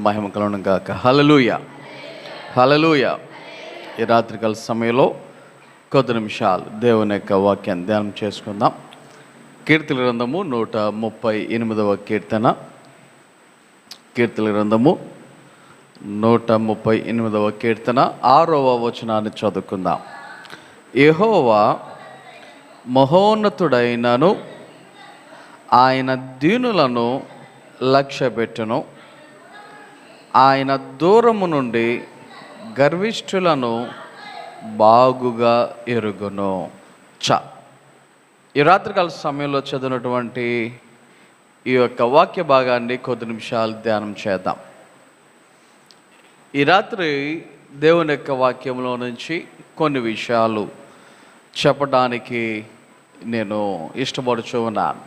మహిమ కలుగును గాక. హల్లెలూయా, హల్లెలూయా. ఈ రాత్రికాల సమయంలో కొద్ది నిమిషాలు దేవుని యొక్క వాక్యాన్ని ధ్యానం చేసుకుందాం. కీర్తన గ్రంథము 138వ కీర్తన. కీర్తన గ్రంథము 138వ కీర్తన 6వ వచనాన్ని చదువుకుందాం. యెహోవా మహోన్నతుడైనను ఆయన దీనులను లక్ష్యపెట్టును. ఆయన దూరము నుండి గర్విష్ఠులను బాగుగా ఎరుగును. ఈ రాత్రికాల సమయంలో చదివినటువంటి ఈ యొక్క వాక్య భాగాన్ని కొద్ది నిమిషాలు ధ్యానం చేద్దాం. ఈ రాత్రి దేవుని యొక్క వాక్యంలో నుంచి కొన్ని విషయాలు చెప్పడానికి నేను ఇష్టపడుచు ఉన్నాను.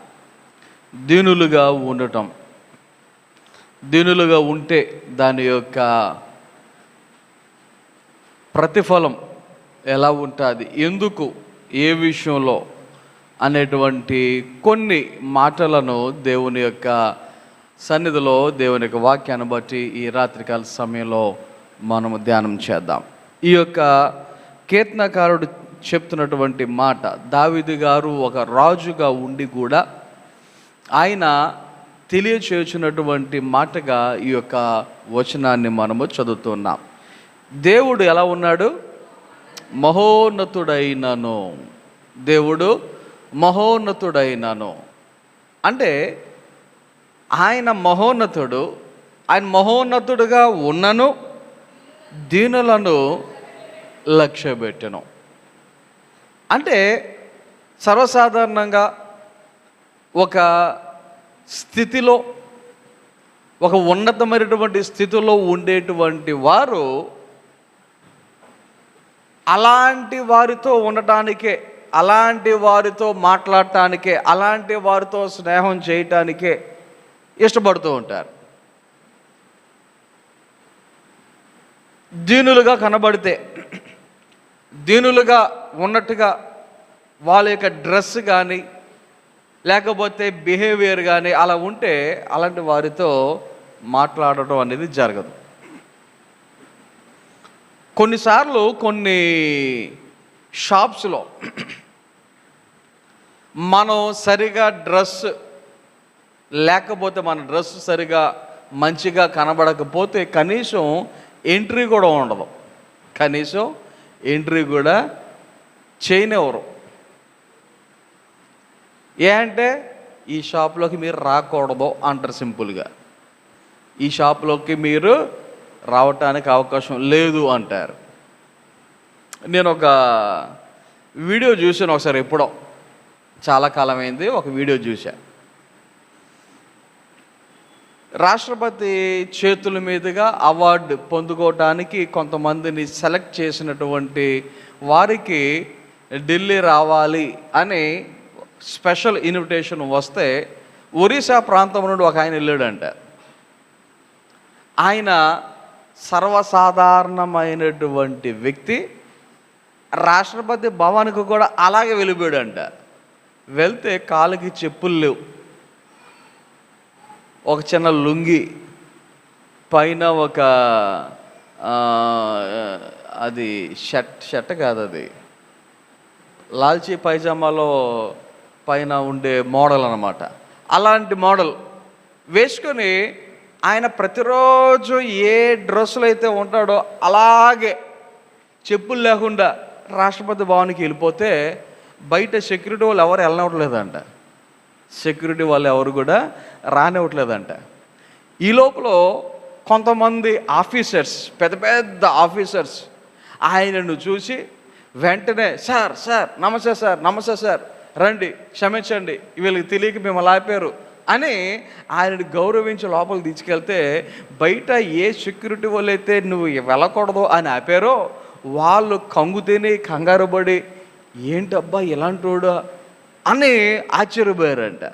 దీనులుగా ఉండటం, దీనులుగా ఉంటే దాని యొక్క ప్రతిఫలం ఎలా ఉంటుంది, ఎందుకు, ఏ విషయంలో అనేటువంటి కొన్ని మాటలను దేవుని యొక్క సన్నిధిలో దేవుని యొక్క వాక్యాన్ని బట్టి ఈ రాత్రికాల సమయంలో మనము ధ్యానం చేద్దాం. ఈ యొక్క కీర్తనకారుడు చెప్తున్నటువంటి మాట, దావీదు గారు ఒక రాజుగా ఉండి కూడా ఆయన తెలియచేయుచున్నటువంటి మాటగా ఈ యొక్క వచనాన్ని మనము చదువుతున్నాం. దేవుడు ఎలా ఉన్నాడు? మహోన్నతుడైనను. దేవుడు మహోన్నతుడైనను అంటే ఆయన మహోన్నతుడు. ఆయన మహోన్నతుడుగా ఉన్నను, దీనులను లక్ష్యపెట్టెను. అంటే సర్వసాధారణంగా ఒక స్థితిలో, ఒక ఉన్నతమైనటువంటి స్థితిలో ఉండేటువంటి వారు అలాంటి వారితో ఉండటానికే, అలాంటి వారితో మాట్లాడటానికే, అలాంటి వారితో స్నేహం చేయటానికే ఇష్టపడుతూ ఉంటారు. దీనులుగా కనబడితే, దీనులుగా ఉన్నట్టుగా వాళ్ళ యొక్క డ్రెస్ కానీ లేకపోతే బిహేవియర్ కానీ అలా ఉంటే అలాంటి వారితో మాట్లాడటం అనేది జరగదు. కొన్నిసార్లు కొన్ని షాప్స్లో మనం సరిగా డ్రెస్ లేకపోతే, మన డ్రెస్ సరిగా మంచిగా కనబడకపోతే కనీసం ఎంట్రీ కూడా ఉండదు, కనీసం ఎంట్రీ కూడా చేయనివ్వరు. ఏ అంటే ఈ షాప్లోకి మీరు రాకూడదు అంటారు సింపుల్గా. ఈ షాప్లోకి మీరు రావటానికి అవకాశం లేదు అంటారు. నేను ఒక వీడియో చూసాను ఒకసారి, ఎప్పుడో చాలా కాలమైంది, ఒక వీడియో చూసా. రాష్ట్రపతి చేతుల మీదుగా అవార్డు పొందుకోవటానికి కొంతమందిని సెలెక్ట్ చేసినటువంటి వారికి ఢిల్లీ రావాలి అని స్పెషల్ ఇన్విటేషన్ వస్తే ఒరిస్సా ప్రాంతం నుండి ఒక ఆయన వెళ్ళాడంట. ఆయన సర్వసాధారణమైనటువంటి వ్యక్తి. రాష్ట్రపతి భవన్కి కూడా అలాగే వెళ్ళిపోయాడంట. వెళ్తే కాళ్ళకి చెప్పులు లేవు, ఒక చిన్న లుంగి, పైన ఒక అది షర్ట్ కాదు, అది లాల్చీ పైజామాలో పైన ఉండే మోడల్ అన్నమాట. అలాంటి మోడల్ వేసుకొని ఆయన ప్రతిరోజు ఏ డ్రెస్సులు అయితే ఉంటాడో అలాగే చెప్పులు లేకుండా రాష్ట్రపతి భవన్కి వెళ్ళిపోతే బయట సెక్యూరిటీ వాళ్ళు ఎవరు వెళ్ళనివ్వట్లేదంట, సెక్యూరిటీ వాళ్ళు ఎవరు కూడా రానివ్వట్లేదంట. ఈ లోపల కొంతమంది ఆఫీసర్స్, పెద్ద పెద్ద ఆఫీసర్స్ ఆయనను చూసి వెంటనే సార్ నమస్తే సార్, నమస్తే సార్, రండి, క్షమించండి, వీళ్ళకి తెలియక మిమ్మల్ని ఆపారు అని ఆయనని గౌరవించి లోపలికి తీసుకెళ్తే బయట ఏ సెక్యూరిటీ వాళ్ళు అయితే నువ్వు వెళ్ళకూడదు అని ఆపారో వాళ్ళు కంగుతేనే కంగారు పడి ఏంటబ్బా ఇలాంటోడా అని ఆశ్చర్యపోయారంట.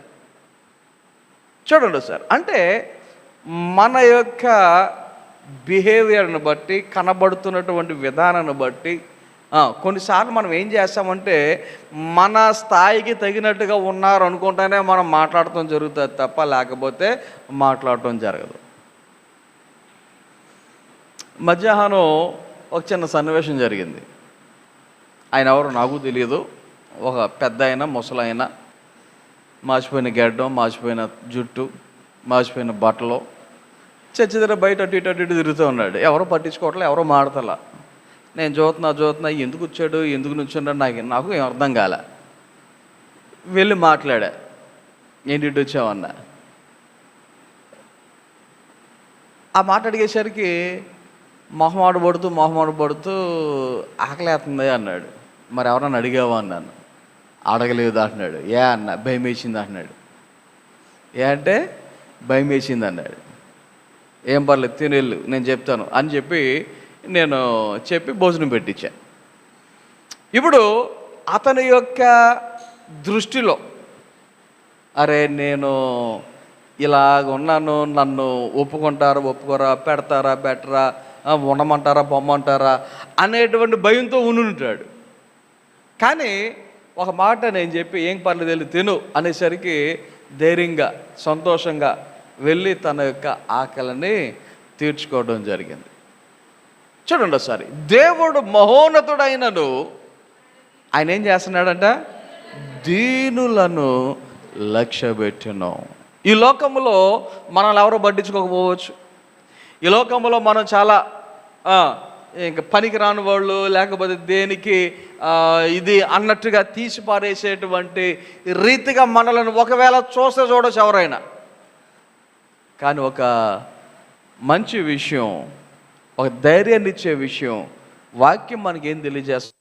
చూడండి సార్, అంటే మన యొక్క బిహేవియర్ని బట్టి, కనబడుతున్నటువంటి విధానాన్ని బట్టి కొన్నిసార్లు మనం ఏం చేస్తామంటే మన స్థాయికి తగినట్టుగా ఉన్నారు అనుకుంటేనే మనం మాట్లాడటం జరుగుతుంది తప్ప లేకపోతే మాట్లాడటం జరగదు. మధ్యాహ్నం ఒక చిన్న సన్నివేశం జరిగింది. ఆయన ఎవరో నాకు తెలియదు. ఒక పెద్ద ఆయన, ముసలాయన, మాసిపోయిన గెడ్డం, మాసిపోయిన జుట్టు, మాసిపోయిన బట్టలు, చర్చి దగ్గర బయట అటు ఇటు అటు ఇటు తిరుగుతూ ఉన్నాడు. ఎవరో పట్టించుకోవట్లే, ఎవరో మాడతలా. నేను చూస్తున్నా ఎందుకు వచ్చాడు, ఎందుకు నుంచున్నాడు నాకు ఏం అర్థం కాలే. వెళ్ళి మాట్లాడా, ఏంటి ఇటు వచ్చావన్నా. ఆ మాట అడిగేసరికి మొహమాట పడుతూ ఆకలేస్తుంది అన్నాడు. మరి ఎవరన్నా అడిగావా అన్నాను. అడగలేదు అంటున్నాడు. ఏ అన్న, భయం వేసింది అంటున్నాడు. ఏ అంటే భయం వేసింది అన్నాడు. ఏం పర్లేదు తినేళ్ళు, నేను చెప్తాను అని నేను చెప్పి భోజనం పెట్టించా. ఇప్పుడు అతని యొక్క దృష్టిలో, అరే నేను ఇలాగ ఉన్నాను, నన్ను ఒప్పుకోరా, పెడతారా పెట్టరా, ఉండమంటారా పొమ్మంటారా అనేటువంటి భయంతో ఉండుంటాడు. కానీ ఒక మాట నేను చెప్పి ఏం పర్లేదు వెళ్ళి తిను అనేసరికి ధైర్యంగా సంతోషంగా వెళ్ళి తన యొక్క ఆకలిని తీర్చుకోవడం జరిగింది. చూడండి ఒకసారి, దేవుడు మహోన్నతుడైనను ఆయన ఏం చేస్తున్నాడంట, దీనులను లక్ష్యపెట్టును. ఈ లోకంలో మనల్ని ఎవరో పట్టించుకోకపోవచ్చు. ఈ లోకంలో మనం చాలా ఇంకా పనికి రాని వాళ్ళు, లేకపోతే దేనికి ఇది అన్నట్టుగా తీసి పారేసేటువంటి రీతిగా మనలను ఒకవేళ చూడొచ్చు ఎవరైనా. కానీ ఒక మంచి విషయం, ఒక ధైర్యాన్ని ఇచ్చే విషయం వాక్యం మనకి ఏం తెలియజేస్తుంది.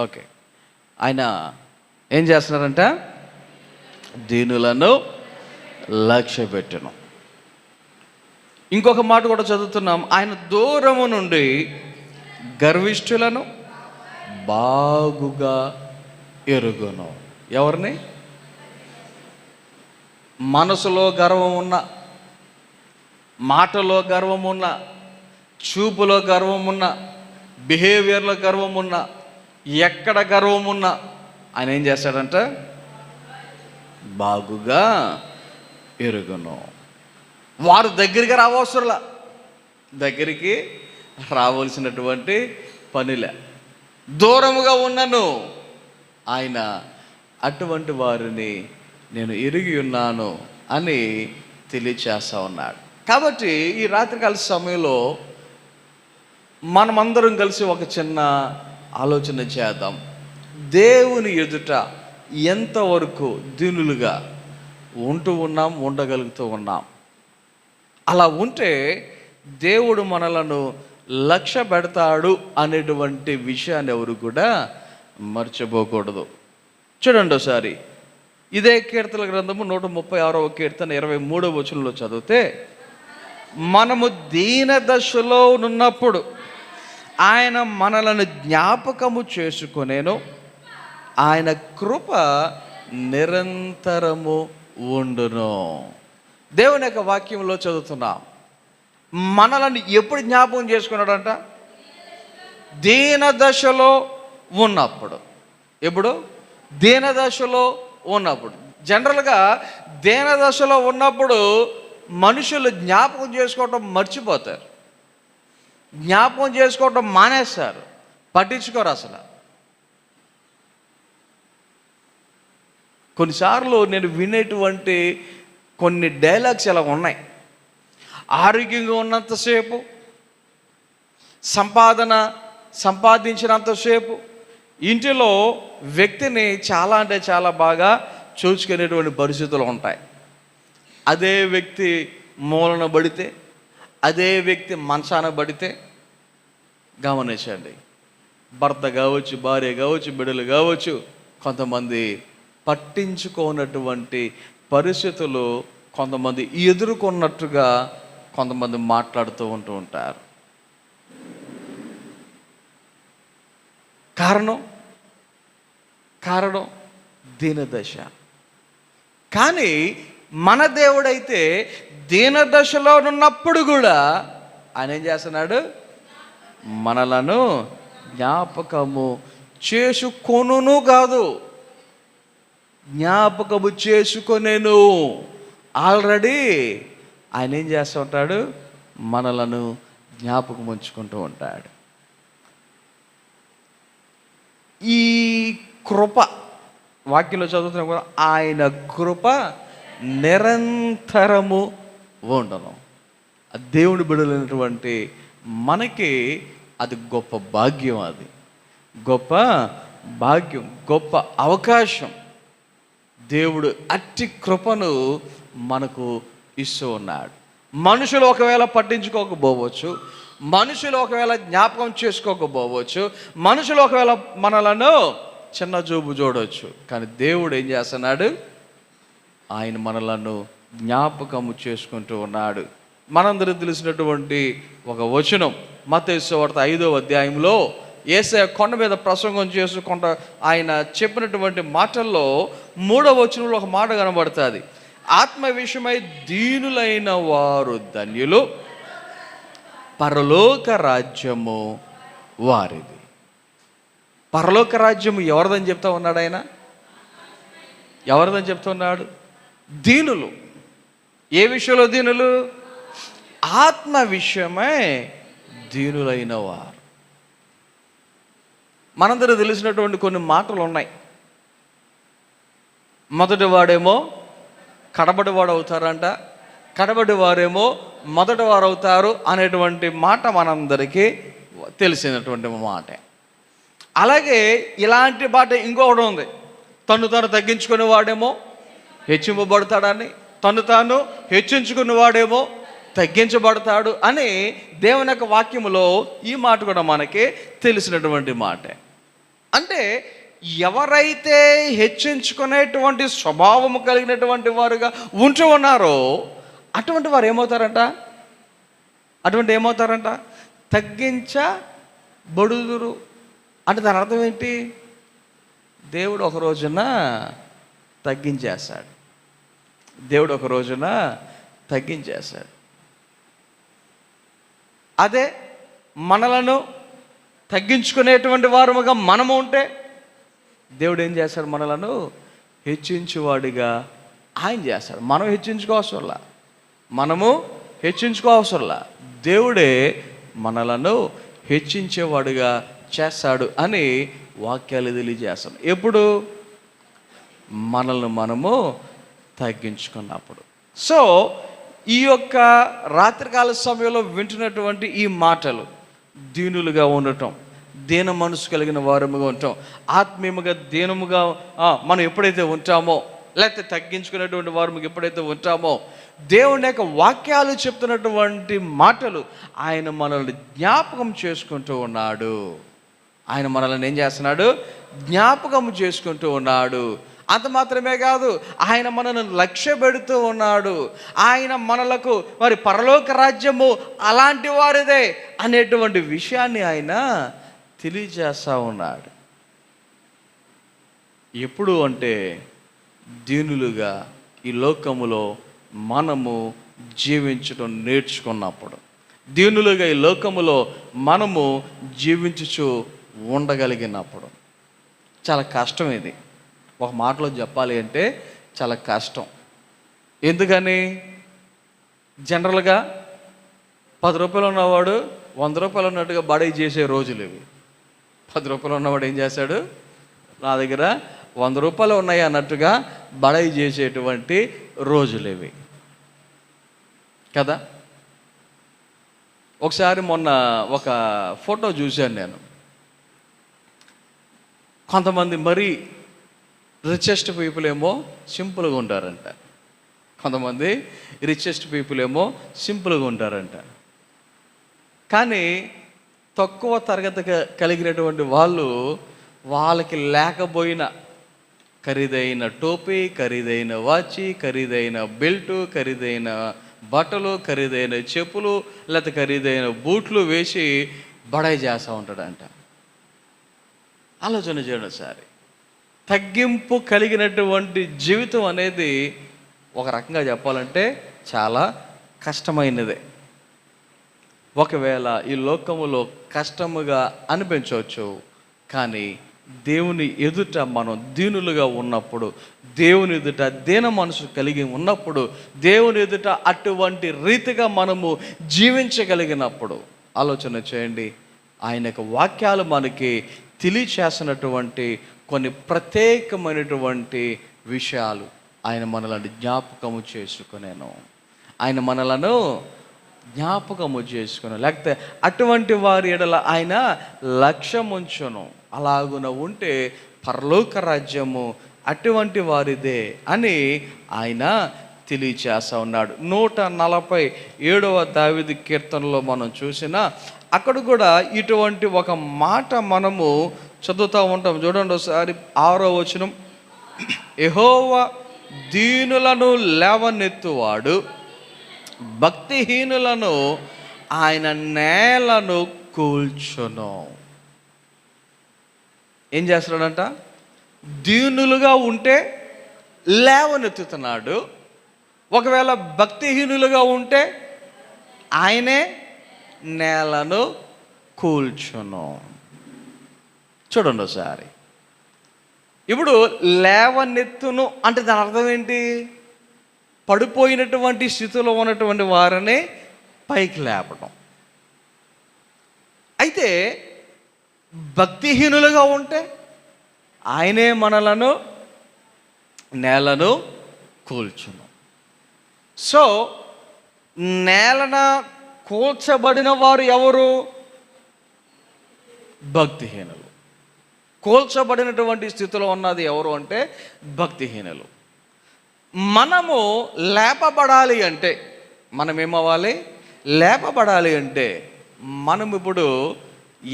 ఓకే, ఆయన ఏం చేస్తున్నారంట, దీనులను లక్ష్యపెట్టును. ఇంకొక మాట కూడా చదువుతున్నాం, ఆయన దూరము నుండి గర్విష్ఠులను బాగుగా ఎరుగును. ఎవరిని? మనసులో గర్వం ఉన్న, మాటలో గర్వం ఉన్న, చూపులో గర్వం ఉన్న, బిహేవియర్లో గర్వం ఉన్న, ఎక్కడ గర్వం ఉన్నా ఆయన ఏం చేస్తాడంట, బాగుగా ఎరుగును. వారు దగ్గరికి దగ్గరికి రావాల్సినటువంటి పనిలే, దూరముగా ఉన్నను ఆయన అటువంటి వారిని నేను ఎరిగి ఉన్నాను అని తెలియచేస్తా ఉన్నాడు. కాబట్టి ఈ రాత్రికాల సమయంలో మనమందరం కలిసి ఒక చిన్న ఆలోచన చేద్దాం. దేవుని ఎదుట ఎంతవరకు దీనులుగా ఉండగలుగుతూ ఉన్నాం. అలా ఉంటే దేవుడు మనలను లక్ష్య పెడతాడు అనేటువంటి విషయాన్ని ఎవరు కూడా మర్చిపోకూడదు. చూడండి ఒకసారి, ఇదే కీర్తన గ్రంథము 136వ కీర్తన 23వ వచనంలో చదివితే, మనము దీన దశలో ఉన్నప్పుడు ఆయన మనలను జ్ఞాపకము చేసుకొనేను, ఆయన కృప నిరంతరము ఉండును. దేవుని యొక్క వాక్యంలో చదువుతున్నాం, మనలను ఎప్పుడు జ్ఞాపకం చేసుకున్నాడంట, దీన దశలో ఉన్నప్పుడు. ఎప్పుడు? దీన దశలో ఉన్నప్పుడు. జనరల్గా దీన దశలో ఉన్నప్పుడు మనుషులు జ్ఞాపకం చేసుకోవటం మర్చిపోతారు, జ్ఞాపకం చేసుకోవటం మానేస్తారు, పట్టించుకోరు అసలు. కొన్నిసార్లు నేను వినేటువంటి కొన్ని డైలాగ్స్ ఇలా ఉన్నాయి. ఆరోగ్యంగా ఉన్నంతసేపు, సంపాదించినంతసేపు ఇంటిలో వ్యక్తిని చాలా అంటే చాలా బాగా చూసుకునేటువంటి పరిస్థితులు ఉంటాయి. అదే వ్యక్తి మూలన పడితే, అదే వ్యక్తి మంచాన పడితే గమనించండి, భర్త కావచ్చు, భార్య కావచ్చు, బిడ్డలు కావచ్చు, కొంతమంది పట్టించుకోనటువంటి పరిస్థితులు కొంతమంది ఎదుర్కొన్నట్టుగా కొంతమంది మాట్లాడుతూ ఉంటారు. కారణం దీనదశ. కానీ మన దేవుడైతే దీన దశలో ఉన్నప్పుడు కూడా ఆయన ఏం చేస్తున్నాడు? మనలను జ్ఞాపకము చేసుకొనును కాదు, జ్ఞాపకము చేసుకొనేను. ఆల్రెడీ ఆయన ఏం చేస్తూ ఉంటాడు? మనలను జ్ఞాపకం ఉంచుకుంటూ ఉంటాడు. ఈ కృప వాక్యంలో చదువుతున్నా కూడా, ఆయన కృప నిరంతరము ఉండను. దేవుని బిడ్డలైనటువంటి మనకి అది గొప్ప భాగ్యం, అది గొప్ప భాగ్యం, గొప్ప అవకాశం. దేవుడు అట్టి కృపను మనకు ఇస్తూ ఉన్నాడు. మనుషులు ఒకవేళ పట్టించుకోకపోవచ్చు, మనుషులు ఒకవేళ జ్ఞాపకం చేసుకోకపోవచ్చు, మనుషులు ఒకవేళ మనలను చిన్న చూపు చూడవచ్చు, కానీ దేవుడు ఏం చేస్తున్నాడు? ఆయన మనలను జ్ఞాపకము చేసుకుంటూ ఉన్నాడు. మనందరికి తెలిసినటువంటి ఒక వచనం మత్తయి సువార్త 5వ అధ్యాయంలో యేసయ్య కొండ మీద ప్రసంగం చేసుకుంటా ఆయన చెప్పినటువంటి మాటల్లో 3వ వచనంలో ఒక మాట కనబడుతుంది. ఆత్మ విషయమై దీనులైన వారు ధన్యులు, పరలోక రాజ్యము వారిది. పరలోక రాజ్యము ఎవరిదని చెప్తా ఉన్నాడు ఆయన? ఎవరిదని చెప్తా ఉన్నాడు? దీనులు. ఏ విషయంలో దీనులు? ఆత్మ విషయమై దీనులైన వారు. మనందరూ తెలిసినటువంటి కొన్ని మాటలు ఉన్నాయి. మొదటి వాడేమో కడబడి వాడు అవుతారంట, కడబడి వారేమో మొదటి వారు అవుతారు అనేటువంటి మాట మనందరికీ తెలిసినటువంటి మాట. అలాగే ఇలాంటి మాట ఇంకొకటి ఉంది. తను తాను తగ్గించుకునే వాడేమో హెచ్చింపబడతాడని, తను తాను హెచ్చించుకున్న వాడేమో తగ్గించబడతాడు అని దేవుని యొక్క వాక్యములో ఈ మాట కూడా మనకి తెలిసినటువంటి మాట. అంటే ఎవరైతే హెచ్చించుకునేటువంటి స్వభావము కలిగినటువంటి వారుగా ఉంటూ ఉన్నారో అటువంటి వారు ఏమవుతారంట? తగ్గించబడుదురు. అంటే దాని అర్థం ఏంటి? దేవుడు ఒక రోజున తగ్గించేస్తాడు. దేవుడు ఒక రోజున తగ్గించేస్తాడు. అదే మనలను తగ్గించుకునేటువంటి వారుగా మనము ఉంటే దేవుడు ఏం చేస్తాడు? మనలను హెచ్చించువాడిగా ఆయన చేస్తాడు. మనం హెచ్చించుకోవసరంలా, దేవుడే మనలను హెచ్చించేవాడుగా చేస్తాడు అని వాక్యాలు తెలియజేస్తాం. ఎప్పుడు? మనల్ని మనము తగ్గించుకున్నప్పుడు. సో ఈ యొక్క రాత్రికాల సమయంలో వింటున్నటువంటి ఈ మాటలు, దీనులుగా ఉండటం, దీన మనసు కలిగిన వారముగా ఉంటాం, ఆత్మీయముగా దీనముగా మనం ఎప్పుడైతే ఉంటామో, లేకపోతే తగ్గించుకునేటువంటి వారముగా ఎప్పుడైతే ఉంటామో, దేవుని యొక్క వాక్యాలు చెప్తున్నటువంటి మాటలు ఆయన మనల్ని జ్ఞాపకం చేసుకుంటూ ఉన్నాడు. ఆయన మనల్ని ఏం చేస్తున్నాడు? జ్ఞాపకం చేసుకుంటూ ఉన్నాడు. అంత మాత్రమే కాదు, ఆయన మనల్ని లక్ష్య పెడుతూ ఉన్నాడు. ఆయన మనలకు మరి పరలోక రాజ్యము అలాంటి వారిదే అనేటువంటి విషయాన్ని ఆయన తెలియజేస్తూ ఉన్నాడు. ఎప్పుడు అంటే దీనులుగా ఈ లోకములో మనము జీవించడం నేర్చుకున్నప్పుడు, దీనులుగా ఈ లోకములో మనము జీవించుచు ఉండగలిగినప్పుడు. చాలా కష్టం ఇది. ఒక మాటలో చెప్పాలి అంటే చాలా కష్టం. ఎందుకని? జనరల్గా 10 రూపాయలు ఉన్నవాడు 100 రూపాయలు ఉన్నట్టుగా బడై చేసే రోజులు ఇవి. 10 రూపాయలు ఉన్నవాడు ఏం చేశాడు? నా దగ్గర 100 రూపాయలు ఉన్నాయి అన్నట్టుగా బడై చేసేటువంటి రోజులు ఇవి కదా. ఒకసారి మొన్న ఒక ఫోటో చూశాను నేను. కొంతమంది మరీ రిచెస్ట్ పీపుల్ ఏమో సింపుల్గా ఉంటారంట, కొంతమంది రిచెస్ట్ పీపుల్ ఏమో సింపుల్గా ఉంటారంట. కానీ తక్కువ తరగతి కలిగినటువంటి వాళ్ళకి లేకపోయినా ఖరీదైన టోపీ, ఖరీదైన వాచి, ఖరీదైన బెల్టు, ఖరీదైన బట్టలు, ఖరీదైన చెప్పులు, లేకపోతే ఖరీదైన బూట్లు వేసి బడాయి చేస్తూ ఉంటాడంట. ఆలోచన చేయండి ఒకసారి. తగ్గింపు కలిగినటువంటి జీవితం అనేది ఒక రకంగా చెప్పాలంటే చాలా కష్టమైనదే. ఒకవేళ ఈ లోకములో కష్టముగా అనిపించవచ్చు, కానీ దేవుని ఎదుట మనం దీనులుగా ఉన్నప్పుడు, దేవుని ఎదుట దీన మనసు కలిగి ఉన్నప్పుడు, దేవుని ఎదుట అటువంటి రీతిగా మనము జీవించగలిగినప్పుడు, ఆలోచన చేయండి, ఆయన యొక్క వాక్యాలు మనకి తెలియచేసినటువంటి కొన్ని ప్రత్యేకమైనటువంటి విషయాలు ఆయన మనల్ని జ్ఞాపకము చేసుకునేను. ఆయన మనలను జ్ఞాపకము చేసుకుని, లేకపోతే అటువంటి వారి ఎడల ఆయన లక్ష్యం ఉంచును. అలాగున ఉంటే పరలోక రాజ్యము అటువంటి వారిదే అని ఆయన తెలియచేస్తా ఉన్నాడు. 147వ దావీదు కీర్తనలో మనం చూసినా అక్కడ కూడా ఇటువంటి ఒక మాట మనము చదువుతూ ఉంటాం. చూడండి ఒకసారి 6వ వచనం, యెహోవా దీనులను లేవనెత్తువాడు, భక్తిహీనులను ఆయన నేలను కూల్చును. ఏం చేస్తున్నాడంట? దీనులుగా ఉంటే లేవనెత్తుతున్నాడు, ఒకవేళ భక్తిహీనులుగా ఉంటే ఆయనే నేలను కూల్చును. చూడండి ఒకసారి. ఇప్పుడు లేవనెత్తును అంటే దాని అర్థం ఏంటి? పడిపోయినటువంటి స్థితిలో ఉన్నటువంటి వారిని పైకి లేపడం. అయితే భక్తిహీనులుగా ఉంటే ఆయనే మనలను నేలను కూల్చును. సో నేలన కూల్చబడిన వారు ఎవరు? భక్తిహీనులు. కూల్చబడినటువంటి స్థితిలో ఉన్నది ఎవరు అంటే భక్తిహీనులు. మనము లేపబడాలి అంటే మనం ఏమవ్వాలి? లేపబడాలి అంటే మనం ఇప్పుడు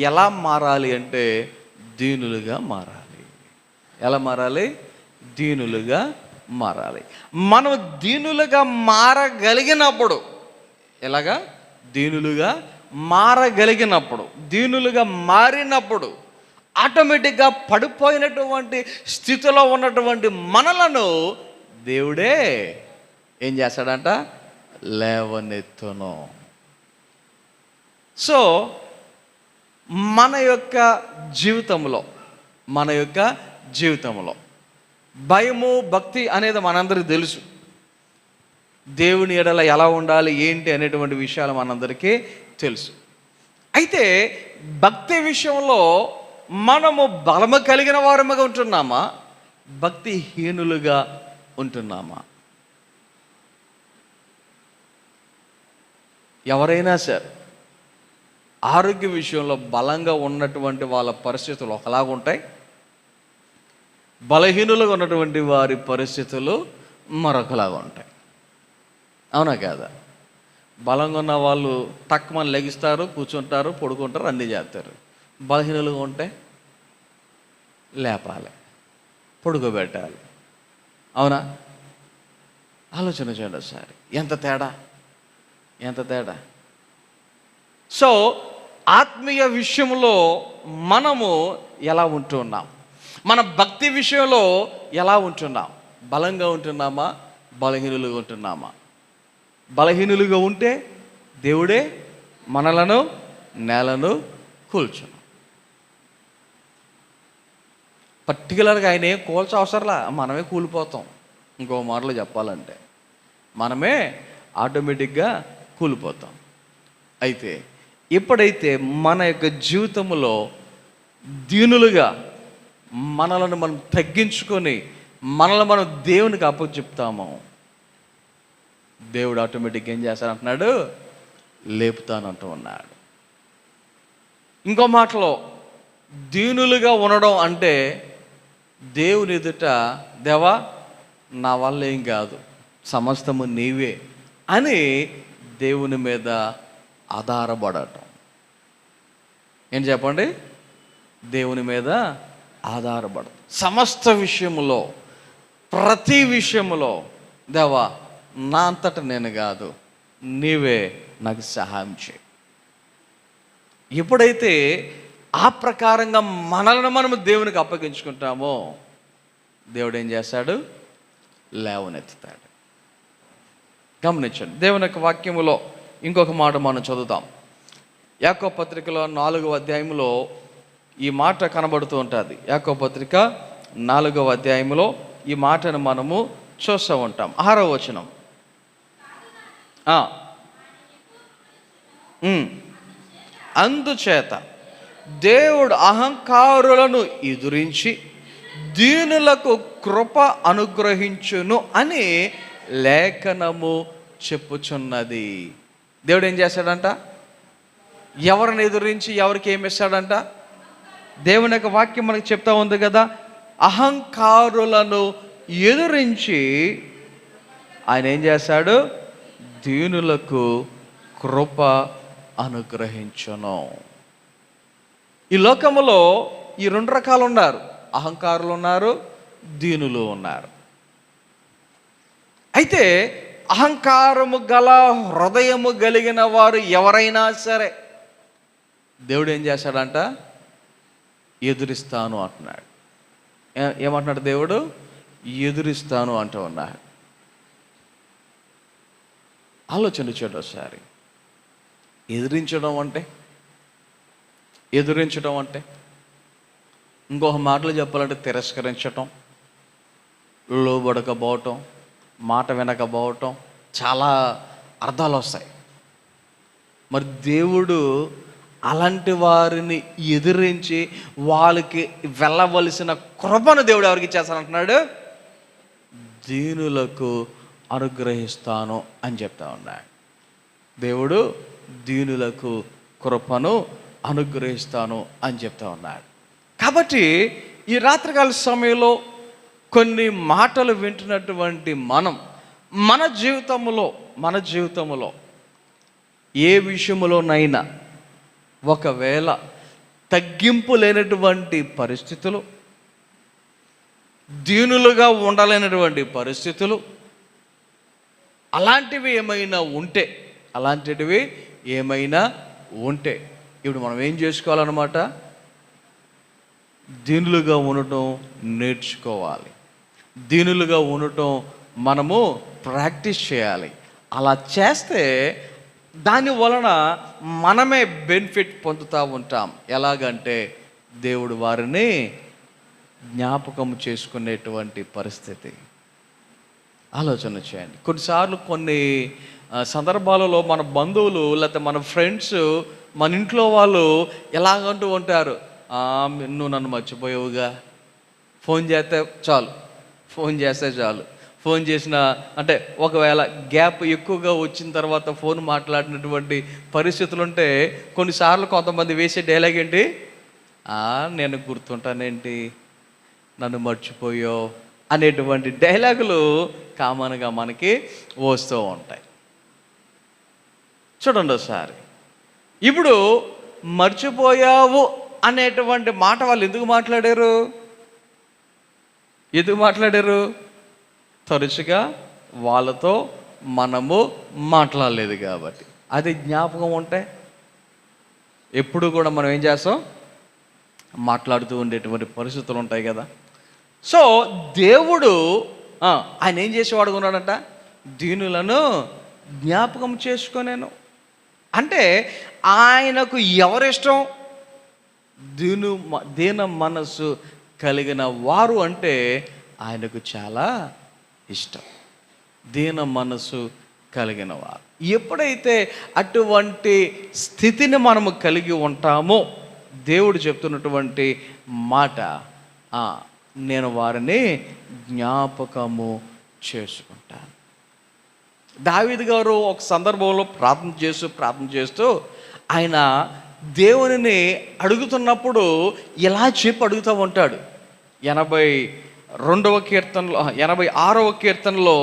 ఎలా మారాలి అంటే దీనులుగా మారాలి. ఎలా మారాలి? దీనులుగా మారాలి. మనం దీనులుగా మారగలిగినప్పుడు, ఎలాగా? దీనులుగా మారగలిగినప్పుడు, దీనులుగా మారినప్పుడు ఆటోమేటిక్గా పడిపోయినటువంటి స్థితిలో ఉన్నటువంటి మనలను దేవుడే ఏం చేస్తాడంట? లేవనెత్తును. సో మన యొక్క జీవితంలో భయము భక్తి అనేది మనందరికీ తెలుసు. దేవుని ఎడల ఎలా ఉండాలి ఏంటి అనేటువంటి విషయాలు మనందరికీ తెలుసు. అయితే భక్తి విషయంలో మనము బలము కలిగిన వారముగా ఉంటున్నామా? భక్తిహీనులుగా ఉంటున్నామా? ఎవరైనా సరే ఆరోగ్య విషయంలో బలంగా ఉన్నటువంటి వాళ్ళ పరిస్థితులు ఒకలాగా ఉంటాయి, బలహీనులుగా ఉన్నటువంటి వారి పరిస్థితులు మరొకలాగా ఉంటాయి. అవునా కాదా? బలంగా ఉన్న వాళ్ళు తక్కువ లెగిస్తారు, కూర్చుంటారు, పడుకుంటారు, అన్నీ చేస్తారు. బలహీనులుగా ఉంటే లేపాలి, పడుకోబెట్టాలి. అవునా? ఆలోచన చేయండి ఒకసారి. ఎంత తేడా. సో ఆత్మీయ విషయంలో మనము ఎలా ఉంటున్నాం? మన భక్తి విషయంలో ఎలా ఉంటున్నాం? బలంగా ఉంటున్నామా? బలహీనులుగా ఉంటున్నామా? బలహీనులుగా ఉంటే దేవుడే మనలను నేలను కూల్చును. పర్టికులర్గా ఆయన ఏం కూల్చ అవసరంలా, మనమే కూలిపోతాం. ఇంకో మాటలో చెప్పాలంటే మనమే ఆటోమేటిక్గా కూలిపోతాం. అయితే ఎప్పుడైతే మన యొక్క జీవితంలో దీనులుగా మనలను మనం తగ్గించుకొని మనల్ని మనం దేవునికి అప్పచెప్తామో, దేవుడు ఆటోమేటిక్గా ఏం చేస్తానంటున్నాడు? లేపుతానంటూ ఉన్నాడు. ఇంకో మాటలో దీనులుగా ఉండడం అంటే దేవుని ఎదుట, దేవా నా వల్ల ఏం కాదు, సమస్తము నీవే అని దేవుని మీద ఆధారపడటం. ఏం చెప్పండి? దేవుని మీద ఆధారపడటం. సమస్త విషయములో, ప్రతి విషయములో, దేవా నా అంతటా నేను కాదు, నీవే నాకు సహాయం చేయి. ఎప్పుడైతే ఆ ప్రకారంగా మనల్ని మనము దేవునికి అప్పగించుకుంటామో, దేవుడు ఏం చేస్తాడు? లేవనెత్తుతాడు. గమనించండి, దేవుని యొక్క వాక్యములో ఇంకొక మాట మనం చదువుతాం. యాకోబు పత్రికలో 4వ అధ్యాయంలో ఈ మాట కనబడుతూ ఉంటుంది. యాకోబు పత్రిక 4వ అధ్యాయంలో ఈ మాటను మనము చూస్తూ ఉంటాం. 6వ వచనం. అందుచేత దేవుడు అహంకారులను ఎదురించి దీనులకు కృప అనుగ్రహించును అని లేఖనము చెప్పుచున్నది. దేవుడు ఏం చేశాడంట? ఎవరిని ఎదురించి ఎవరికి ఏమి ఇస్తాడంట? దేవుని యొక్క వాక్యం మనకి చెప్తా ఉంది కదా, అహంకారులను ఎదురించి ఆయన ఏం చేశాడు? దీనులకు కృప అనుగ్రహించును. ఈ లోకములో ఈ 2 రకాలు ఉన్నారు. అహంకారులు ఉన్నారు, దీనులు ఉన్నారు. అయితే అహంకారము గల హృదయము కలిగిన వారు ఎవరైనా సరే దేవుడు ఏం చేశాడంట? ఎదురిస్తాను అంటున్నాడు. ఏమంటున్నాడు దేవుడు? ఎదురిస్తాను అంటూ ఉన్నాడు. ఆలోచన చూడండి ఒకసారి. ఎదిరించడం అంటే ఇంకొక మాటలు చెప్పాలంటే తిరస్కరించటం, లోబడకపోవటం, మాట వినకపోవటం, చాలా అర్థాలు వస్తాయి. మరి దేవుడు అలాంటి వారిని ఎదిరించి వాళ్ళకి వెళ్ళవలసిన కృపను దేవుడు ఎవరికి చేస్తానంటున్నాడు? దీనులకు అనుగ్రహిస్తాను అని చెప్తా ఉన్నాడు. దేవుడు దీనులకు కృపను అనుగ్రహిస్తాను అని చెప్తా ఉన్నాడు. కాబట్టి ఈ రాత్రికాల సమయంలో కొన్ని మాటలు వింటున్నటువంటి మన జీవితంలో ఏ విషయంలోనైనా ఒకవేళ తగ్గింపు లేనటువంటి పరిస్థితులు, దీనులుగా ఉండలేనటువంటి పరిస్థితులు, అలాంటివి ఏమైనా ఉంటే ఇప్పుడు మనం ఏం చేసుకోవాలన్నమాట? దీనులుగా ఉండటం నేర్చుకోవాలి. దీనులుగా ఉండటం మనము ప్రాక్టీస్ చేయాలి. అలా చేస్తే దాని వలన మనమే బెనిఫిట్ పొందుతూ ఉంటాం. ఎలాగంటే దేవుడు వారిని జ్ఞాపకం చేసుకునేటువంటి పరిస్థితి. ఆలోచన చేయండి. కొన్నిసార్లు కొన్ని సందర్భాలలో మన బంధువులు లేకపోతే మన ఫ్రెండ్స్, మన ఇంట్లో వాళ్ళు ఎలాగంటూ ఉంటారు, నువ్వు నన్ను మర్చిపోయావుగా, ఫోన్ చేస్తే చాలు. ఫోన్ చేసిన అంటే ఒకవేళ గ్యాప్ ఎక్కువగా వచ్చిన తర్వాత ఫోన్ మాట్లాడినటువంటి పరిస్థితులు ఉంటే కొన్నిసార్లు కొంతమంది వేసే డైలాగ్ ఏంటి? నేను గుర్తుంటానేంటి, నన్ను మర్చిపోయో అనేటువంటి డైలాగులు కామన్గా మనకి వస్తూ ఉంటాయి. చూడండి ఒకసారి. ఇప్పుడు మర్చిపోయావు అనేటువంటి మాట వాళ్ళు ఎందుకు మాట్లాడారు? తరచుగా వాళ్ళతో మనము మాట్లాడలేదు కాబట్టి. అది జ్ఞాపకం ఉంటే ఎప్పుడు కూడా మనం ఏం చేస్తాం? మాట్లాడుతూ ఉండేటువంటి పరిస్థితులు ఉంటాయి కదా. సో దేవుడు ఆయన ఏం చేసేవాడు ఉన్నాడంట? దీనులను జ్ఞాపకం చేసుకునేను. అంటే ఆయనకు ఎవరిష్టం? దీన మనస్సు కలిగిన వారు అంటే ఆయనకు చాలా ఇష్టం. దీన మనస్సు కలిగిన వారు. ఎప్పుడైతే అటువంటి స్థితిని మనము కలిగి ఉంటామో దేవుడు చెప్తున్నటువంటి మాట, నేను వారిని జ్ఞాపకము చేసుకుంటాను. దావీదు గారు ఒక సందర్భంలో ప్రార్థన చేస్తూ ఆయన దేవునిని అడుగుతున్నప్పుడు ఇలా చెప్పి అడుగుతూ ఉంటాడు. 86వ కీర్తనలో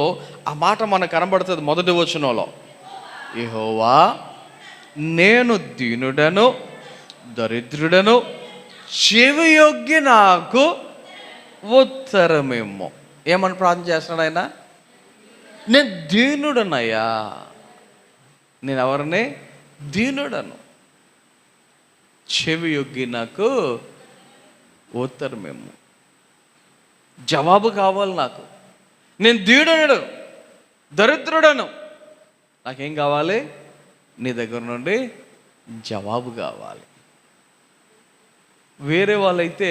ఆ మాట మనకు కనబడుతుంది. మొదటి వచనంలో, యెహోవా నేను దీనుడను దరిద్రుడను, చెవియొగ్గి నాకు ఉత్తరమేమో. ఏమని ప్రార్థన చేస్తున్నాడు ఆయన? నేను దీనుడనయ్యా. నేను ఎవరిని? దీనుడను. చెవియొగ్గి నాకు ఉత్తరమేమో. జవాబు కావాలి నాకు. నేను దీనుడను, దరిద్రుడను, నాకేం కావాలి? నీ దగ్గర నుండి జవాబు కావాలి. వేరే వాళ్ళైతే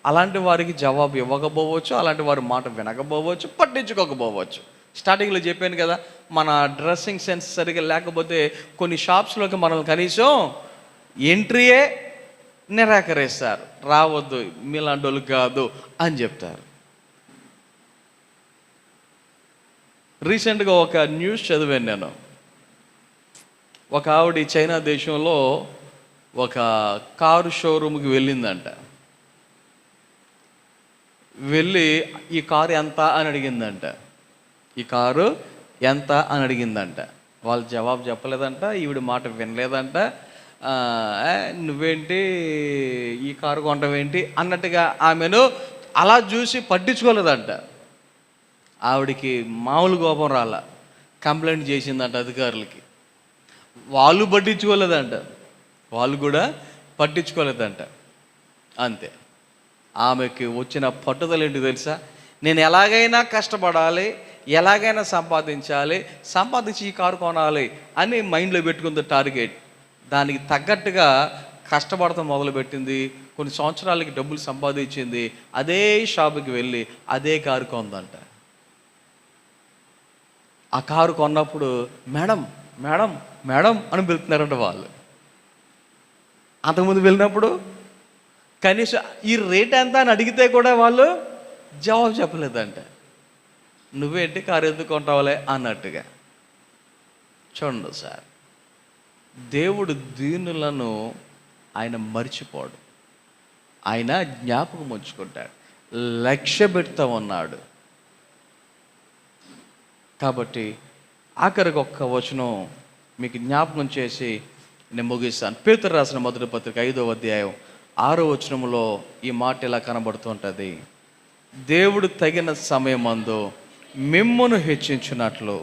అలాంటి వారికి జవాబు ఇవ్వకపోవచ్చు, అలాంటి వారి మాట వినకపోవచ్చు, పట్టించుకోకపోవచ్చు. స్టార్టింగ్లో చెప్పాను కదా, మన డ్రెస్సింగ్ సెన్స్ సరిగ్గా లేకపోతే కొన్ని షాప్స్లోకి మనల్ని కనీసం ఎంట్రీయే నిరాకరిస్తారు. రావద్దు, మీలాంటి వాళ్ళు కాదు అని చెప్తారు. రీసెంట్గా ఒక న్యూస్ చదివాను నేను. ఒక ఆవిడ చైనా దేశంలో ఒక కారు షోరూమ్కి వెళ్ళిందంట. వెళ్ళి ఈ కారు ఎంత అని అడిగిందంట. ఈ కారు ఎంత అని అడిగిందంట. వాళ్ళు జవాబు చెప్పలేదంట, ఈవిడ మాట వినలేదంట. నువ్వేంటి ఈ కారు కొంటావేంటి అన్నట్టుగా ఆమెను అలా చూసి పట్టించుకోలేదంట. ఆవిడికి మామూలు కోపం రాలా, కంప్లైంట్ చేసిందంట అధికారులకి. వాళ్ళు పట్టించుకోలేదంట, వాళ్ళు కూడా పట్టించుకోలేదంట. అంతే. ఆమెకి వచ్చిన పట్టుదల ఏంటి తెలుసా? నేను ఎలాగైనా కష్టపడాలి, ఎలాగైనా సంపాదించి ఈ కారు కొనాలి అని మైండ్లో పెట్టుకుంది టార్గెట్. దానికి తగ్గట్టుగా కష్టపడటం మొదలుపెట్టింది. కొన్ని సంవత్సరాలకి డబ్బులు సంపాదించింది. అదే షాపుకి వెళ్ళి అదే కారు కొందంట. ఆ కారు కొన్నప్పుడు మేడం మేడం మేడం అని పిలుతున్నారంట వాళ్ళు. అంతకుముందు వెళ్ళినప్పుడు కనీసం ఈ రేట్ ఎంత అని అడిగితే కూడా వాళ్ళు జవాబు చెప్పలేదంట. నువ్వేంటి కారు ఎందుకు కొంటావులే అన్నట్టుగా. చూడండి సార్, దేవుడు దీనులను ఆయన మర్చిపోడు, ఆయన జ్ఞాపకం ఉంచుకుంటాడు, లక్ష్య పెడతా ఉన్నాడు. కాబట్టి ఆఖరికి ఒక్క వచనం మీకు జ్ఞాపకం చేసి నేను ముగిస్తాను. పేతురు రాసిన మొదటి పత్రిక 5వ అధ్యాయం 6వ వచనంలో ఈ మాట ఇలా కనబడుతుంటుంది. దేవుడు తగిన సమయమందు మిమ్మును హెచ్చించున్నట్లు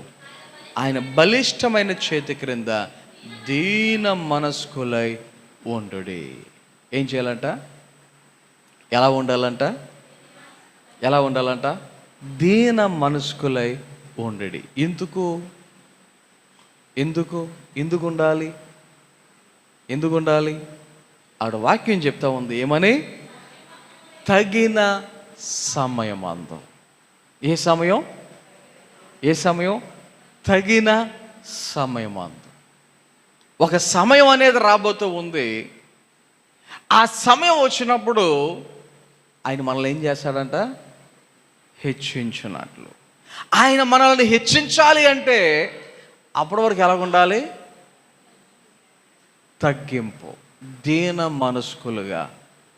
ఆయన బలిష్టమైన చేతి క్రింద దీన మనస్కులై ఉండుడి. ఏం చేయాలంట? ఎలా ఉండాలంట? దీన మనస్కులై ఉండుడి. ఎందుకు ఉండాలి? ఆడ వాక్యం చెప్తా ఉంది ఏమని? తగిన సమయమందు. ఏ సమయం? తగిన సమయమందు. ఒక సమయం అనేది రాబోతూ ఉంది. ఆ సమయం వచ్చినప్పుడు ఆయన మనల్ని ఏం చేస్తాడంట? హెచ్చించున్నట్లు. ఆయన మనల్ని హెచ్చించాలి అంటే అప్పటి వరకు ఎలా ఉండాలి? తగ్గింపు, దీన మనస్కులుగా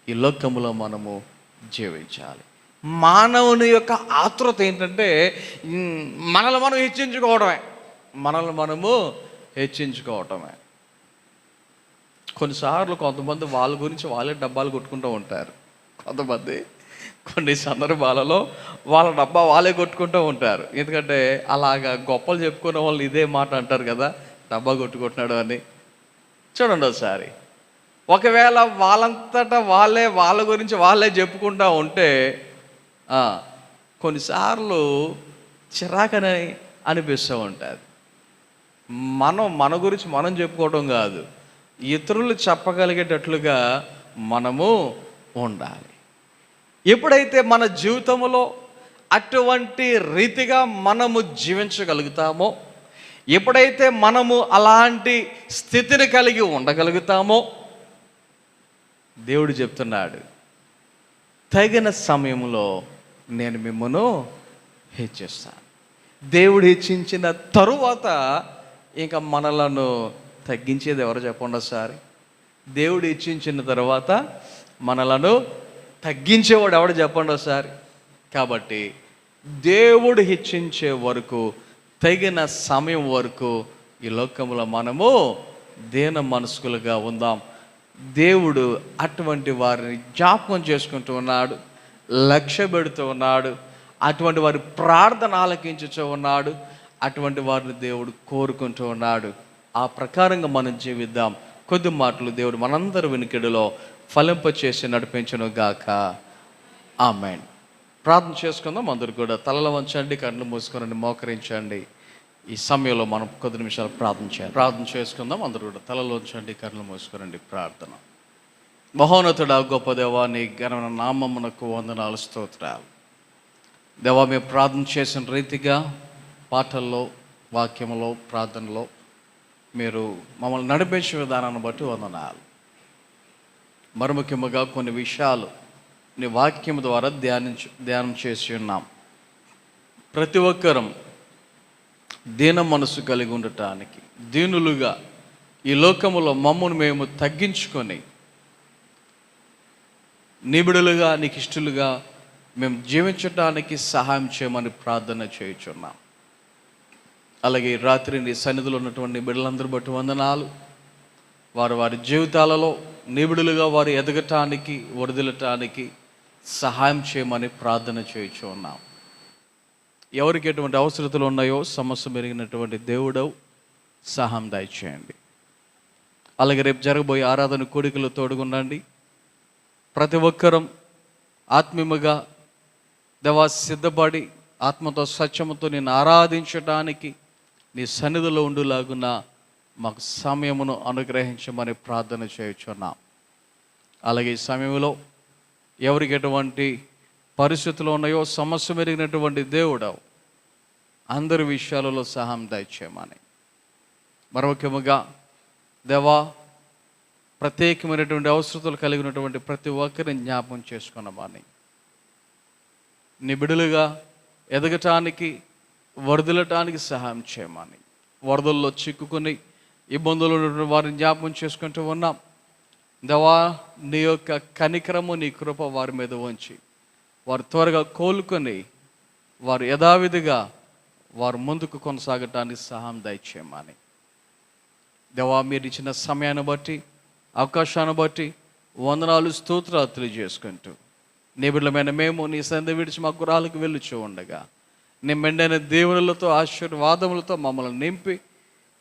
ఈ లోకములో మనము జీవించాలి. మానవుని యొక్క ఆతృత ఏంటంటే మనల్ని మనము హెచ్చించుకోవటమే. కొన్నిసార్లు కొంతమంది వాళ్ళ గురించి వాళ్ళే డబ్బాలు కొట్టుకుంటూ ఉంటారు. కొంతమంది కొన్ని సందర్భాలలో వాళ్ళ డబ్బా వాళ్ళే కొట్టుకుంటూ ఉంటారు. ఎందుకంటే అలాగా గొప్పలు చెప్పుకునే వాళ్ళు ఇదే మాట అంటారు కదా, డబ్బా కొట్టుకుంటున్నాడు అని. చూడండి ఒకసారి, ఒకవేళ వాళ్ళంతటా వాళ్ళ గురించి వాళ్ళే చెప్పుకుంటూ ఉంటే కొన్నిసార్లు చిరాకని అనిపిస్తూ ఉంటుంది. మన గురించి మనం చెప్పుకోవడం కాదు, ఇతరులు చెప్పగలిగేటట్లుగా మనము ఉండాలి. ఎప్పుడైతే మన జీవితంలో అటువంటి రీతిగా మనము జీవించగలుగుతామో, ఎప్పుడైతే మనము అలాంటి స్థితిని కలిగి ఉండగలుగుతామో, దేవుడు చెప్తున్నాడు, తగిన సమయంలో నేను మిమ్మల్ని హెచ్చిస్తాను. దేవుడు హెచ్చించిన తరువాత ఇంకా మనలను తగ్గించేది ఎవరు చెప్పండి ఒకసారి? దేవుడు హెచ్చించిన తర్వాత మనలను తగ్గించేవాడు ఎవడు చెప్పండి ఒకసారి? కాబట్టి దేవుడు హెచ్చించే వరకు, తగిన సమయం వరకు ఈ లోకంలో మనము దీన మనస్కులుగా ఉందాం. దేవుడు అటువంటి వారిని జ్ఞాపకం చేసుకుంటూ ఉన్నాడు, లక్ష్య పెడుతూ ఉన్నాడు, అటువంటి వారి ప్రార్థన ఆలకించుతూ ఉన్నాడు, అటువంటి వారిని దేవుడు కోరుకుంటూ ఉన్నాడు. ఆ ప్రకారంగా మనం జీవిద్దాం. కొద్ది మాటలు దేవుడు మనందరి వినికిడిలో ఫలింపచేసి నడిపించును గాక. ఆమేన్. ప్రార్థన చేసుకుందాం. అందరూ కూడా తలలు వంచండి, కళ్ళు మూసుకొని మోకరించండి. ఈ సమయంలో మనం కొద్ది నిమిషాలు ప్రార్థన చేసుకుందాం. అందరూ కూడా తలలోంచండి, కళ్ళు మూసుకోరండి. ప్రార్థన. మహోన్నతుడా, గొప్ప దేవా, నీ ఘనమైన నామమునకు వందనాలు, స్తోత్రాలు. దేవా, మేము ప్రార్థన చేసిన రీతిగా పాటల్లో, వాక్యంలో, ప్రార్థనలో మీరు మమ్మల్ని నడిపించే విధానాన్ని బట్టి వందనాలు. మరి ముఖ్యంగా కొన్ని విషయాలు నీ వాక్యం ద్వారా ధ్యానం చేసి ఉన్నాం. ప్రతి ఒక్కరం దీన మనసు కలిగి ఉండటానికి, దీనులుగా ఈ లోకములో మమ్మను మేము తగ్గించుకొని నిబిడులుగా, నీకు ఇష్టలుగా మేము జీవించడానికి సహాయం చేయమని ప్రార్థన చేయుచున్నాం. అలాగే ఈ రాత్రి నీ సన్నిధిలో ఉన్నటువంటి బిడ్డలందరూ బట్టి వందనాలు. వారి జీవితాలలో నిబిడులుగా వారు ఎదగటానికి, వరదలటానికి సహాయం చేయమని ప్రార్థన చేయుచున్నాం. ఎవరికి ఎటువంటి అవసరతలు ఉన్నాయో సమస్య మెరిగినటువంటి దేవుడవు సహాయం దయచేయండి. అలాగే రేపు జరగబోయే ఆరాధన కోడికలు తోడుగుండండి. ప్రతి ఒక్కరం ఆత్మీయముగా దేవా సిద్ధపడి ఆత్మతో సత్యముతో నేను ఆరాధించడానికి నీ సన్నిధిలో ఉండులాగున మాకు సమయమును అనుగ్రహించమని ప్రార్థన చేయుచున్నాం. అలాగే ఈ సమయంలో ఎవరికి ఎటువంటి పరిస్థితులు ఉన్నాయో సమస్య మెరిగినటువంటి దేవుడవు అందరి విషయాలలో సహాయం దయచేయమని, మరి ముఖ్యముగా దేవా ప్రత్యేకమైనటువంటి అవసరతలు కలిగినటువంటి ప్రతి ఒక్కరిని జ్ఞాపకం చేసుకున్నామని, నిబిడులుగా ఎదగటానికి, వరదలటానికి సహాయం చేయమని, వరదల్లో చిక్కుకొని ఇబ్బందులు ఉన్నటువంటి వారిని జ్ఞాపకం చేసుకుంటూ ఉన్నాం. దేవా, నీ యొక్క కనికరము, నీ కృప వారి మీద ఉంచి వారు త్వరగా కోలుకొని వారు యథావిధిగా వారు ముందుకు కొనసాగటానికి సహాయం దయచేయమని, దేవా మీరు ఇచ్చిన సమయాన్ని బట్టి, అవకాశాన్ని బట్టి వందనాలు, స్తోత్రాలు తెలియజేసుకుంటూ నిబిడలమైన మేము నీ సంధి విడిచి మా గురాలకు వెళ్ళుచూ ఉండగా నీ మెండైన దేవునులతో, ఆశీర్వాదములతో మమ్మల్ని నింపి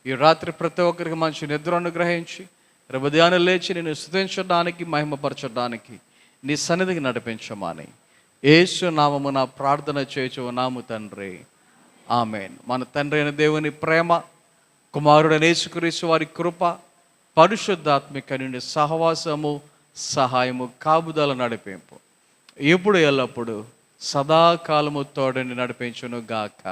ఈ రాత్రి ప్రతి ఒక్కరికి మంచి నిద్ర అనుగ్రహించి ఉదయాన్నే లేచి నేను స్తుతించడానికి, మహిమపరచడానికి నీ సన్నిధికి నడిపించమని యేసు నామమున ప్రార్థన చేయుచున్నాము తండ్రి, ఆమేన్. మన తండ్రి అయిన దేవుని ప్రేమ, కుమారుడైన యేసుక్రీస్తు వారి కృప, పరిశుద్ధాత్మిక నుండి సహవాసము, సహాయము, కాపుదల, నడిపింపు ఇప్పుడు ఎల్లప్పుడు సదాకాలము తోడని నడిపించును గాక.